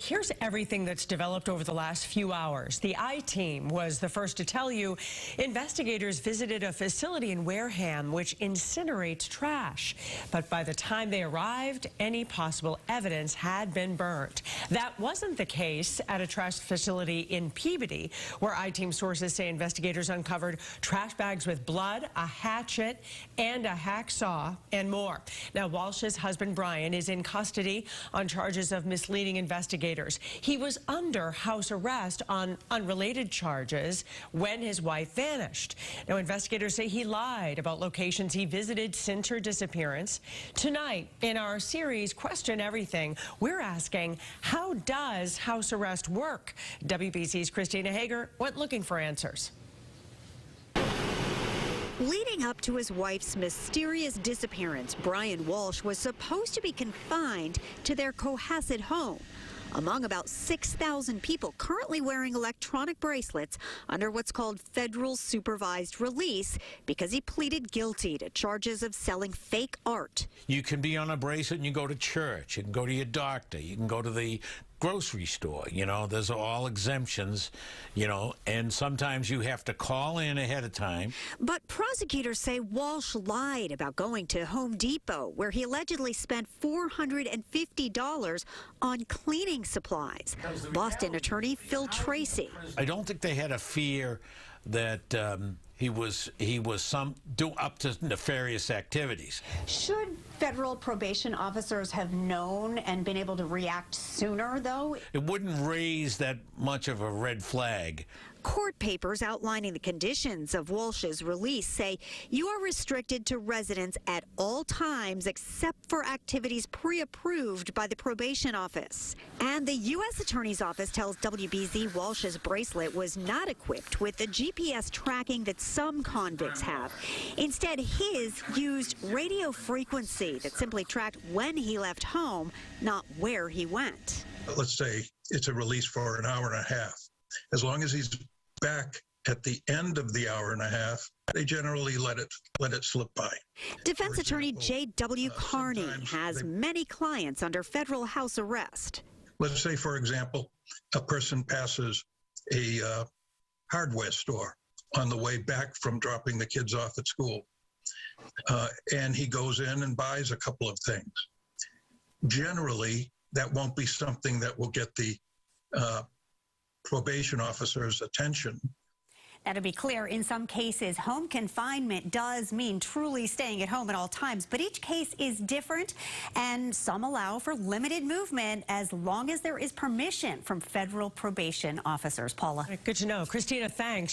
Here's everything that's developed over the last few hours. The I-Team was the first to tell you investigators visited a facility in Wareham which incinerates trash. But by the time they arrived, any possible evidence had been burnt. That wasn't the case at a trash facility in Peabody, where I-Team sources say investigators uncovered trash bags with blood, a hatchet, and a hacksaw, and more. Now, Walshe's husband, Brian, is in custody on charges of misleading investigators. He was under house arrest on unrelated charges when his wife vanished. Now, investigators say he lied about locations he visited since her disappearance. Tonight, in our series, Question Everything, we're asking, how does house arrest work? WBZ's Christina Hager went looking for answers. Leading up to his wife's mysterious disappearance, Brian Walshe was supposed to be confined to their Cohasset home, among about 6,000 people currently wearing electronic bracelets under what's called federal supervised release because he pleaded guilty to charges of selling fake art. You can be on a bracelet and you go to church, you can go to your doctor, you can go to the grocery store, you know, there's all exemptions, you know, and sometimes you have to call in ahead of time. But prosecutors say Walshe lied about going to Home Depot, where he allegedly spent $450 on cleaning supplies. Boston attorney Phil Tracy. I don't think they had a fear that he was up to nefarious activities. Should federal probation officers have known and been able to react sooner, though? It wouldn't raise that much of a red flag. Court papers outlining the conditions of Walshe's release say you are restricted to residence at all times except for activities pre-approved by the probation office. And the U.S. Attorney's Office tells WBZ Walshe's bracelet was not equipped with the GPS tracking that some convicts have. Instead, his used radio frequency that simply tracked when he left home, not where he went. Let's say it's a release for an hour and a half. As long as he's back at the end of the hour and a half, they generally let it slip by. Defense attorney J.W. Carney has many clients under federal house arrest. Let's say, for example, a person passes a hardware store on the way back from dropping the kids off at school, and he goes in and buys a couple of things. Generally, that won't be something that will get the probation officer's attention. Now, to be clear, in some cases, home confinement does mean truly staying at home at all times, but each case is different, and some allow for limited movement as long as there is permission from federal probation officers. Paula. Good to know. Christina, thanks.